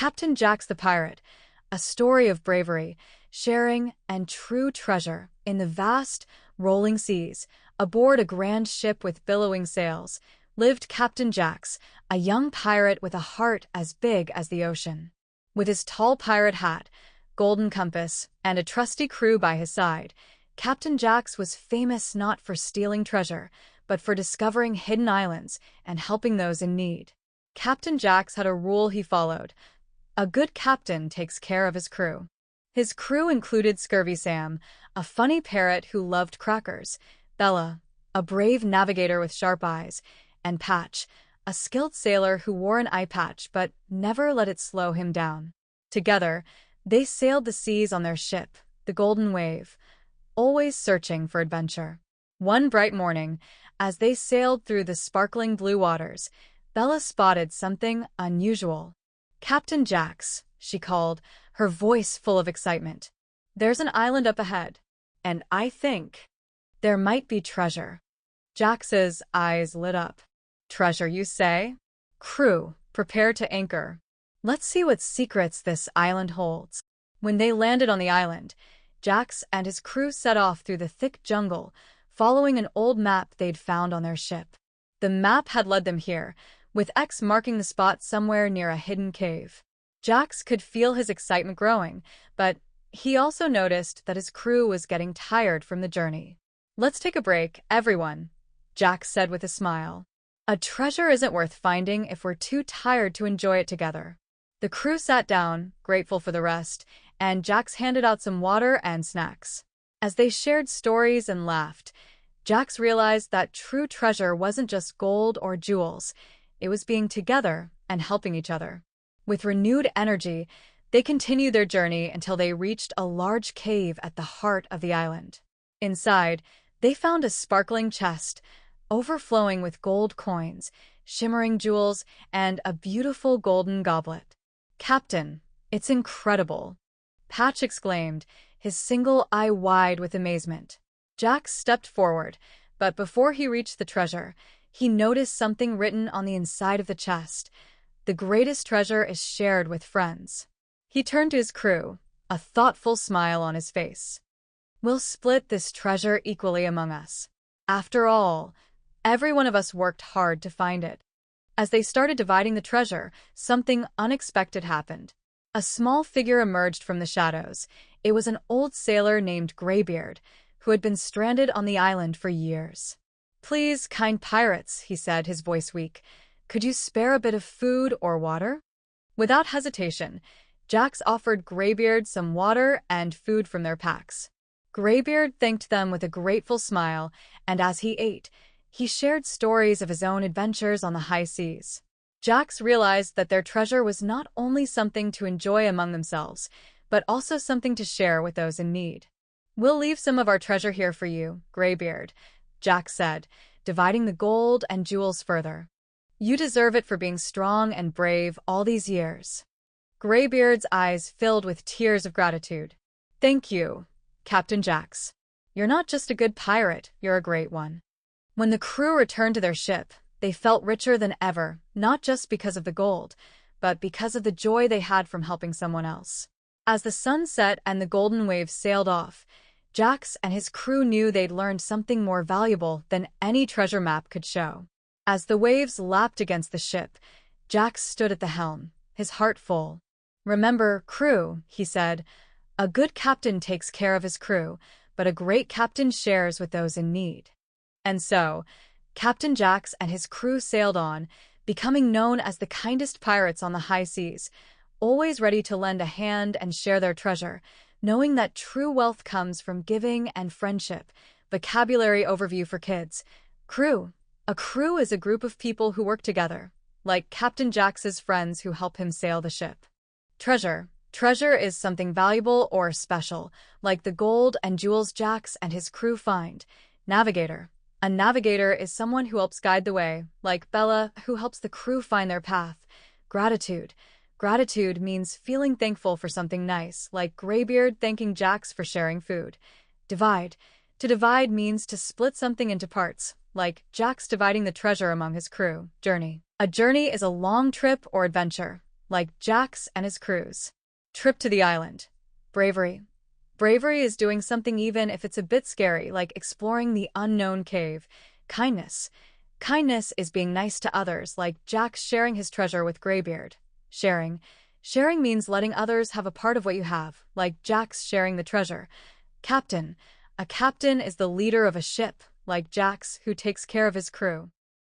Captain Jax the Pirate, a story of bravery, sharing, and true treasure in the vast, rolling seas. Aboard a grand ship with billowing sails, lived Captain Jax, a young pirate with a heart as big as the ocean. With his tall pirate hat, golden compass, and a trusty crew by his side, Captain Jax was famous not for stealing treasure, but for discovering hidden islands and helping those in need. Captain Jax had a rule he followed. A good captain takes care of his crew. His crew included Scurvy Sam, a funny parrot who loved crackers, Bella, a brave navigator with sharp eyes, and Patch, a skilled sailor who wore an eye patch but never let it slow him down. Together, they sailed the seas on their ship, the Golden Wave, always searching for adventure. One bright morning, as they sailed through the sparkling blue waters, Bella spotted something unusual. "Captain Jax," she called, her voice full of excitement. "There's an island up ahead, and I think there might be treasure." Jax's eyes lit up. "Treasure, you say? Crew, prepare to anchor. Let's see what secrets this island holds." When they landed on the island, Jax and his crew set off through the thick jungle, following an old map they'd found on their ship. The map had led them here, with X marking the spot somewhere near a hidden cave. Jax could feel his excitement growing, but he also noticed that his crew was getting tired from the journey. "Let's take a break, everyone," Jax said with a smile. "A treasure isn't worth finding if we're too tired to enjoy it together." The crew sat down, grateful for the rest, and Jax handed out some water and snacks. As they shared stories and laughed, Jax realized that true treasure wasn't just gold or jewels, it was being together and helping each other. With renewed energy, they continued their journey until they reached a large cave at the heart of the island. Inside, they found a sparkling chest, overflowing with gold coins, shimmering jewels, and a beautiful golden goblet. "Captain, it's incredible," Patch exclaimed, his single eye wide with amazement. Jax stepped forward, but before he reached the treasure, he noticed something written on the inside of the chest. "The greatest treasure is shared with friends." He turned to his crew, a thoughtful smile on his face. "We'll split this treasure equally among us. After all, every one of us worked hard to find it." As they started dividing the treasure, something unexpected happened. A small figure emerged from the shadows. It was an old sailor named Graybeard, who had been stranded on the island for years. "Please, kind pirates," he said, his voice weak, "could you spare a bit of food or water?" Without hesitation, Jax offered Graybeard some water and food from their packs. Graybeard thanked them with a grateful smile, and as he ate, he shared stories of his own adventures on the high seas. Jax realized that their treasure was not only something to enjoy among themselves, but also something to share with those in need. "We'll leave some of our treasure here for you, Graybeard," Jax said, dividing the gold and jewels further. "You deserve it for being strong and brave all these years." Graybeard's eyes filled with tears of gratitude. "Thank you, Captain Jax. You're not just a good pirate, you're a great one." When the crew returned to their ship, they felt richer than ever, not just because of the gold, but because of the joy they had from helping someone else. As the sun set and the Golden Wave sailed off, Jax and his crew knew they'd learned something more valuable than any treasure map could show. As the waves lapped against the ship, Jax stood at the helm, his heart full. "Remember, crew," he said, "a good captain takes care of his crew, but a great captain shares with those in need." And so, Captain Jax and his crew sailed on, becoming known as the kindest pirates on the high seas, always ready to lend a hand and share their treasure, knowing that true wealth comes from giving and friendship. Vocabulary overview for kids. Crew. A crew is a group of people who work together, like Captain Jax's friends who help him sail the ship. Treasure. Treasure is something valuable or special, like the gold and jewels Jax and his crew find. Navigator. A navigator is someone who helps guide the way, like Bella, who helps the crew find their path. Gratitude. Gratitude means feeling thankful for something nice, like Graybeard thanking Jax for sharing food. Divide. To divide means to split something into parts, like Jax dividing the treasure among his crew. Journey. A journey is a long trip or adventure, like Jax and his crews. Trip to the island. Bravery. Bravery is doing something even if it's a bit scary, like exploring the unknown cave. Kindness. Kindness is being nice to others, like Jax sharing his treasure with Graybeard. Sharing. Sharing means letting others have a part of what you have, like Jax sharing the treasure. Captain. A captain is the leader of a ship, like Jax, who takes care of his crew.